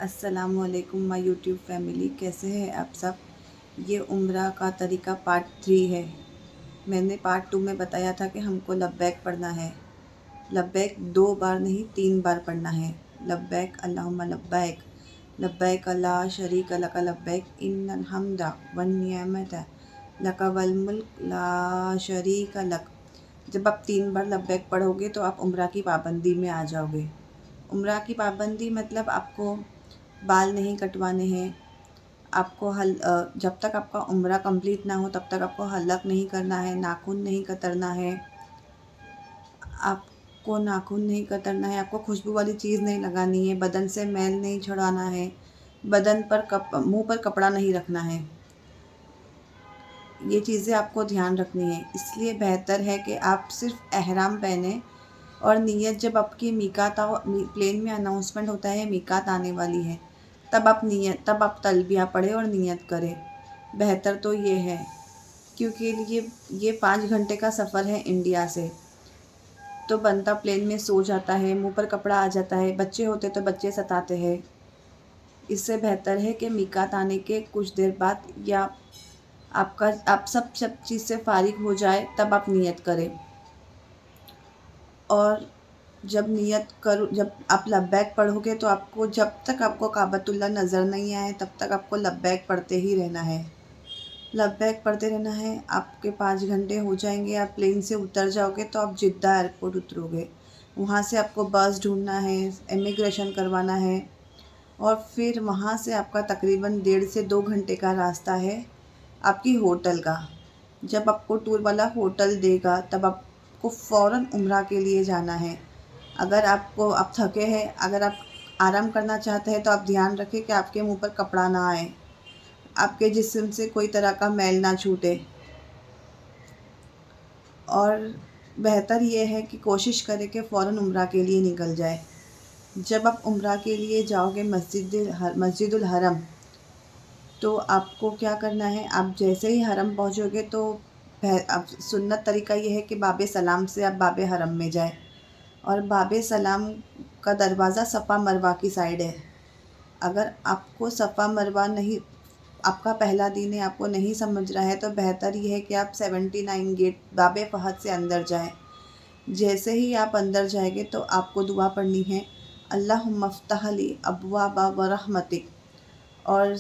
अस्सलाम वालेकुम my YouTube family, कैसे हैं आप सब। ये उम्रा का तरीका पार्ट 3 है। मैंने पार्ट 2 में बताया था कि हमको लब्बैक पढ़ना है। लब्बैक 2 बार नहीं 3 बार पढ़ना है। लब्बैक अल्लाहुम्मा लब्बैक, लब्बैक ला शरीक लक लब्बैक, इन्नल हम्दा वन निअमत लक वल मुल्क ला शरीक लक। जब आप 3 बार लब्बैक पढ़ोगे तो आप उम्रा की पाबंदी में आ जाओगे। उम्रा की पाबंदी मतलब आपको बाल नहीं कटवाने हैं, आपको जब तक आपका उम्रा कंप्लीट ना हो तब तक आपको हल्लक नहीं करना है, नाखून नहीं कतरना है, आपको खुशबू वाली चीज़ नहीं लगानी है, बदन से मैल नहीं छुड़ाना है, बदन पर मुंह पर कपड़ा नहीं रखना है। ये चीज़ें आपको ध्यान रखनी है। इसलिए बेहतर है कि आप सिर्फ एहराम पहने और नियत जब आपकी प्लेन में अनाउंसमेंट होता है मीकात आने वाली है, तब आप तलबिया पढ़े और नियत करें। बेहतर तो ये है, क्योंकि ये 5 घंटे का सफ़र है इंडिया से, तो बंदा प्लेन में सो जाता है, मुंह पर कपड़ा आ जाता है, बच्चे होते तो बच्चे सताते हैं। इससे बेहतर है कि मीकात आने के कुछ देर बाद या आप सब चीज़ से फारिग हो जाए तब आप नियत करें। और जब आप लब्बैक पढ़ोगे तो आपको जब तक आपको काबतुल्लाह नज़र नहीं आए तब तक आपको लब्बैक पढ़ते ही रहना है। लब्बैक पढ़ते रहना है। आपके 5 घंटे हो जाएंगे, आप प्लेन से उतर जाओगे तो आप जिद्दा एयरपोर्ट उतरोगे। वहाँ से आपको बस ढूंढना है, इमिग्रेशन करवाना है, और फिर वहाँ से आपका तकरीबन 1.5 से 2 घंटे का रास्ता है आपकी होटल का। जब आपको टूर वाला होटल देगा तब आपको फ़ौरन उम्रा के लिए जाना है। अगर आप थके हैं, अगर आप आराम करना चाहते हैं तो आप ध्यान रखें कि आपके मुंह पर कपड़ा ना आए, आपके जिस्म से कोई तरह का मैल ना छूटे। और बेहतर ये है कि कोशिश करें कि फ़ौरन उम्रा के लिए निकल जाए। जब आप उम्रा के लिए जाओगे मस्जिदुल हरम, तो आपको क्या करना है, आप जैसे ही हरम पहुँचोगे तो अब सुन्नत तरीका ये है कि बाबे सलाम से आप बाबे हरम में जाए, और बाबे सलाम का दरवाज़ा सफ़ा मरवा की साइड है। अगर आपको सफ़ा मरवा नहीं, आपका पहला दिन है, आपको नहीं समझ रहा है, तो बेहतर ये है कि आप 79 गेट बाबे फहद से अंदर जाएं। जैसे ही आप अंदर जाएंगे तो आपको दुआ पढ़नी है, अल्लाहुम्मा फ़्तह ली अब्वाबा व रहमतिक, और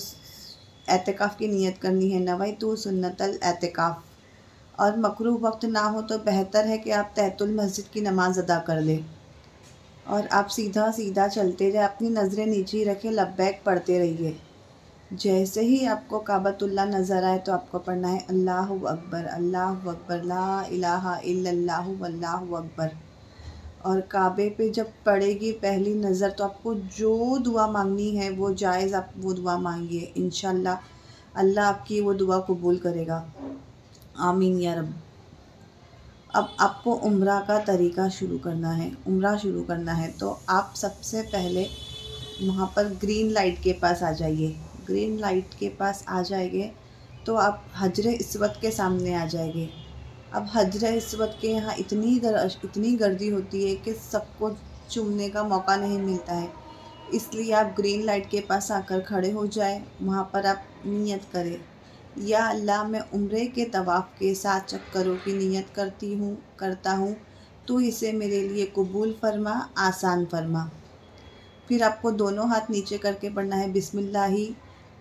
एतिकाफ़ की नियत करनी है, नवैतु सुन्नतल एतिकाफ़। और मकरूह वक्त ना हो तो बेहतर है कि आप तहतुल मस्जिद की नमाज़ अदा कर लें, और आप सीधा सीधा चलते जाए, अपनी नज़रें नीचे ही रखें, लब्बैक पढ़ते रहिए। जैसे ही आपको काबतुल्लाह नज़र आए तो आपको पढ़ना है अल्लाहु अकबर ला इलाहा इल्लल्लाहु वल्लाहु अकबर। और काबे पे जब पड़ेगी पहली नज़र तो आपको जो दुआ मांगनी है वो जायज़ आप वो दुआ मांगिए, इंशाअल्लाह अल्लाह आपकी वो दुआ कबूल करेगा। आमीन या रब। अब आपको उम्रा का तरीका शुरू करना है। उम्रा शुरू करना है तो आप सबसे पहले वहाँ पर ग्रीन लाइट के पास आ जाइए। ग्रीन लाइट के पास आ जाएंगे तो आप हजरे इस्वत के सामने आ जाएंगे। अब हजरे इस्वत के यहाँ इतनी गर्दी होती है कि सबको चूमने का मौका नहीं मिलता है। इसलिए आप ग्रीन लाइट के पास आकर खड़े हो जाए। वहाँ पर आप नियत करें, या अल्लाह मैं उम्रे के तवाफ़ के 7 चक्करों की नियत करता हूँ, तो इसे मेरे लिए कबूल फरमा, आसान फरमा। फिर आपको दोनों हाथ नीचे करके पढ़ना है बिस्मिल्लाही,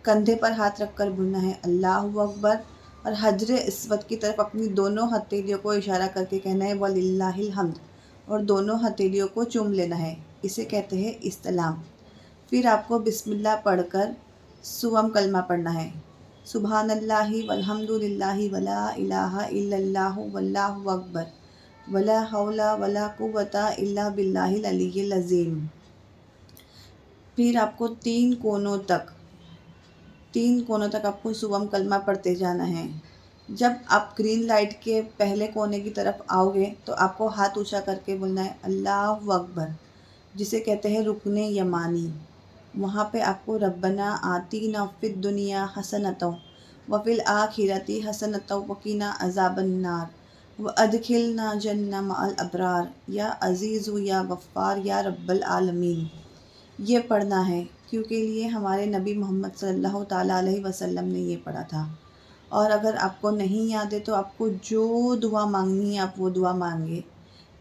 कंधे पर हाथ रखकर बोलना है अल्लाहु अकबर, और हजरे इस्वत की तरफ अपनी दोनों हथेलियों को इशारा करके कहना है वलिल्लाहिल हम्द, और दोनों हथेलियों को चूम लेना है। इसे कहते हैं इस्तलाम। फिर आपको बिस्मिल्लाह पढ़कर सुवम कलमा पढ़ना है, सुबहानल्लाहि वल्हम्दुलिल्लाहि वला इलाहा इल्लल्लाहु वल्लाहु अकबर वला हौला वला कुव्वता इल्ला बिल्लाहिल अलिय्यिल अज़ीम। फिर आपको 3 कोनों तक आपको सुवम कलमा पढ़ते जाना है। जब आप ग्रीन लाइट के पहले कोने की तरफ आओगे तो आपको हाथ ऊंचा करके बोलना है अल्लाहु अकबर, जिसे कहते हैं रुकने यमानी। वहाँ पे आपको रब्बना आतीना फिद दुनिया हसनतों व फिल आखिरती हसनतों वकीना अज़ाबन नार व अदखिलना जन्नत मअल अबरार या अज़ीज़ु या गफ़्फ़ार या रब्बल आलमीन, ये पढ़ना है। کیونکہ یہ ہمارے نبی محمد صلی اللہ تعالیٰ علیہ وسلم نے یہ پڑھا تھا۔ اور اگر آپ کو نہیں یاد ہے تو آپ کو جو دعا مانگنی ہے آپ وہ دعا مانگے۔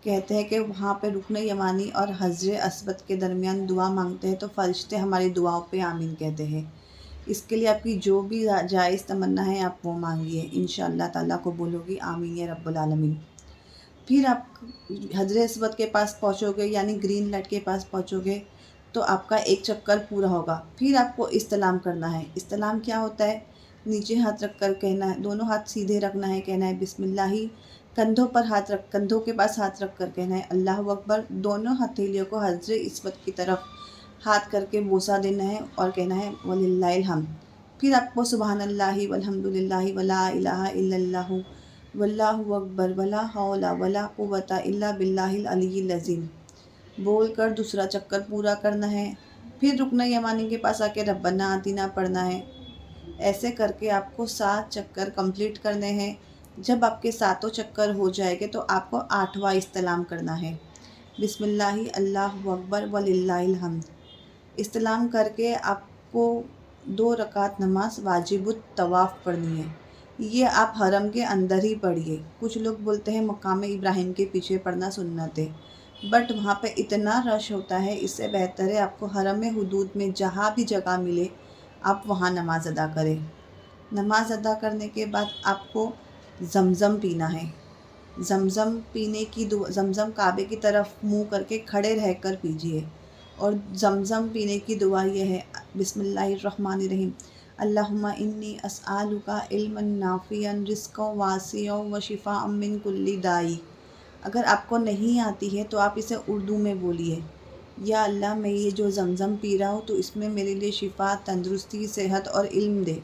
کہتے ہیں کہ وہاں پہ رکن یمانی اور حجر اسود کے درمیان دعا مانگتے ہیں تو فرشتے ہماری دعاؤں پہ آمین کہتے ہیں۔ اس کے لیے آپ کی جو بھی جائز تمنا ہے آپ وہ مانگیے، انشاءاللہ تعالیٰ قبول ہوگی، آمین یا رب العالمین۔ پھر آپ حجر اسود کے پاس پہنچو گے، یعنی گرین لائٹ کے پاس پہنچو گے تو آپ کا ایک چکر پورا ہوگا۔ پھر آپ کو استلام کرنا ہے۔ استلام کیا ہوتا ہے؟ نیچے ہاتھ رکھ کر کہنا ہے، دونوں ہاتھ سیدھے رکھنا ہے، کہنا ہے بسم اللہ، کندھوں کے پاس ہاتھ رکھ کر کہنا ہے اللہ اکبر، دونوں ہتھیلیوں کو حجر اسود کی طرف ہاتھ کر کے بوسہ دینا ہے اور کہنا ہے وللہ الحمد۔ پھر آپ کو سبحان اللہ والحمد للہ ولا الہ الا اللہ واللہ اکبر ولا حول ولا قوۃ الا باللہ العلی العظیم بول کر دوسرا چکر پورا کرنا ہے۔ پھر رکن یمانی کے پاس آ کے ربنا آتینا پڑھنا ہے۔ ایسے کر کے آپ کو 7 چکر کمپلیٹ کرنے ہیں۔ جب آپ کے 7 چکر ہو جائے گے تو آپ کو 8واں استلام کرنا ہے، بسم اللہ اللہ اکبر وللہ الحمد۔ استلام کر کے آپ کو 2 رکعت نماز واجب الطواف پڑھنی ہے۔ یہ آپ حرم کے اندر ہی پڑھیے۔ کچھ لوگ بولتے ہیں مقام ابراہیم کے پیچھے پڑھنا سنت ہے، بٹ وہاں پہ اتنا رش ہوتا ہے، اس سے بہتر ہے آپ کو حرم حدود میں جہاں بھی جگہ ملے آپ وہاں نماز ادا کریں۔ نماز ادا کرنے کے بعد آپ کو زمزم پینا ہے۔ زمزم پینے کی زمزم کعبے کی طرف منہ کر کے کھڑے رہ کر پیجیے، اور زمزم پینے کی دعا یہ ہے بسم اللہ الرحمن الرحیم اللہم انی اسألک علما نافعا رزقا واسعا وشفاء من کل داء۔ اگر آپ کو نہیں آتی ہے تو آپ اسے اردو میں بولیے، یا اللہ میں یہ جو زمزم پی رہا ہوں تو اس میں میرے لیے شفا، تندرستی، صحت اور علم دے۔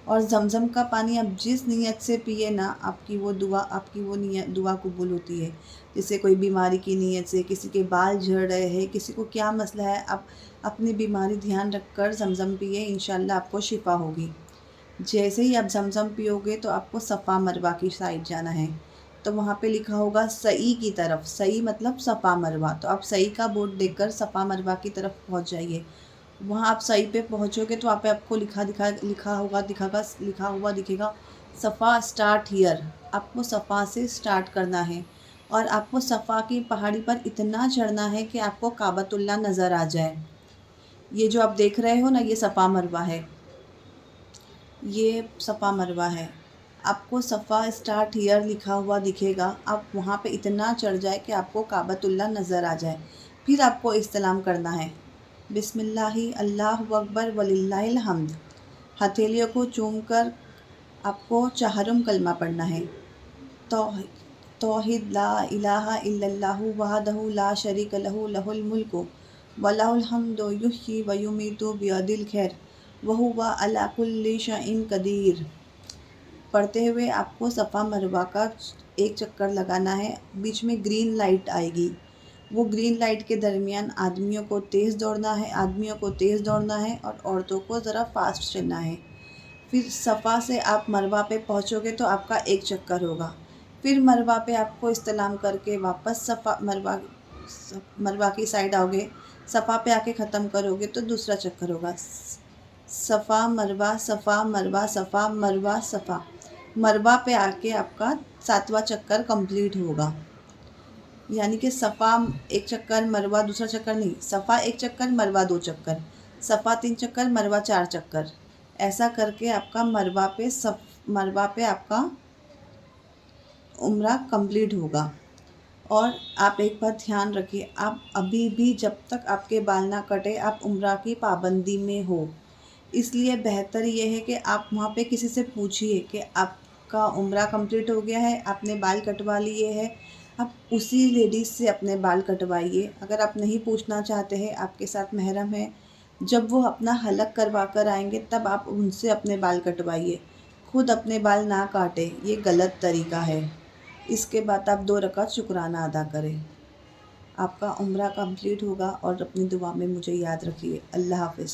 اور زمزم کا پانی آپ جس نیت سے پیے نا، آپ کی وہ دعا قبول ہوتی ہے۔ جیسے کوئی بیماری کی نیت سے، کسی کے بال جھڑ رہے ہیں، کسی کو کیا مسئلہ ہے، آپ اپنی بیماری دھیان رکھ کر زمزم پیے، انشاءاللہ آپ کو شفا ہوگی۔ جیسے ہی آپ زمزم پیو گے تو آپ کو صفا مروہ کی سائڈ جانا ہے، تو وہاں پہ لکھا ہوگا سعی کی طرف، سعی مطلب صفا مروہ، تو آپ سعی کا بورڈ دیکھ کر صفا مروہ کی طرف پہنچ جائیے۔ وہاں آپ سعی پہ پہنچو گے تو وہاں پہ آپ کو لکھا ہوا دکھے گا صفا اسٹارٹ ہیئر۔ آپ کو صفا سے اسٹارٹ کرنا ہے، اور آپ کو صفا کی پہاڑی پر اتنا چڑھنا ہے کہ آپ کو کعبۃ اللہ نظر آ جائے۔ یہ جو آپ دیکھ رہے ہو نا، یہ صفا مروہ ہے، یہ صفا مروہ ہے۔ آپ کو صفا اسٹارٹ ہیئر لکھا ہوا دکھے گا، آپ وہاں پہ اتنا چڑھ جائے کہ آپ کو کعبۃ اللہ نظر آ جائے۔ پھر آپ کو استلام کرنا ہے، بسم اللہ اللہ اکبر وللہ الحمد۔ ہتھیلیوں کو چوم کر آپ کو 4 کلمہ پڑھنا ہے، توحید لا الہ الا اللہ وحدہ لا شریک لہ لہ الملک ولہ الحمد یحیی ویمیت بیدہ الخیر وہو علی کل شیء قدیر۔ پڑھتے ہوئے آپ کو صفا مروہ کا 1 چکر لگانا ہے۔ بیچ میں گرین لائٹ آئے گی، وہ گرین لائٹ کے درمیان آدمیوں کو تیز دوڑنا ہے اور عورتوں کو ذرا فاسٹ چلنا ہے۔ پھر صفا سے آپ مروہ پہ پہنچو گے تو آپ کا 1 چکر ہوگا۔ پھر مروہ پہ آپ کو استلام کر کے واپس مروہ کی سائڈ آؤ گے، صفا پہ آ کے ختم کرو گے تو دوسرا چکر ہوگا، صفا مروہ صفا مروہ صفا مروہ صفا۔ مروہ پہ آ کے آپ کا 7واں چکر کمپلیٹ ہوگا، یعنی کہ صفا 1 چکر، مروہ دوسرا چکر نہیں، صفا 1 چکر، مروہ 2 چکر، صفا 3 چکر، مروہ 4 چکر۔ ایسا کر کے آپ کا مروہ پہ آپ کا عمرہ کمپلیٹ ہوگا۔ اور آپ ایک بات دھیان رکھیے، آپ ابھی بھی جب تک آپ کے بال نہ کٹے آپ عمرہ کی پابندی میں ہو، اس لیے بہتر یہ ہے کہ آپ وہاں پہ کسی سے پوچھیے کہ آپ کا عمرہ کمپلیٹ ہو گیا ہے، آپ نے بال کٹوا لیے ہیں، آپ اسی لیڈیز سے اپنے بال کٹوائیے۔ اگر آپ نہیں پوچھنا چاہتے ہیں، آپ کے ساتھ محرم ہے، جب وہ اپنا حلق کروا کر آئیں گے تب آپ ان سے اپنے بال کٹوائیے، خود اپنے بال نہ کاٹے، یہ غلط طریقہ ہے۔ اس کے بعد آپ 2 رکعت شکرانہ ادا کریں، آپ کا عمرہ کمپلیٹ ہوگا۔ اور اپنی دعا میں مجھے یاد رکھیے۔ اللہ حافظ۔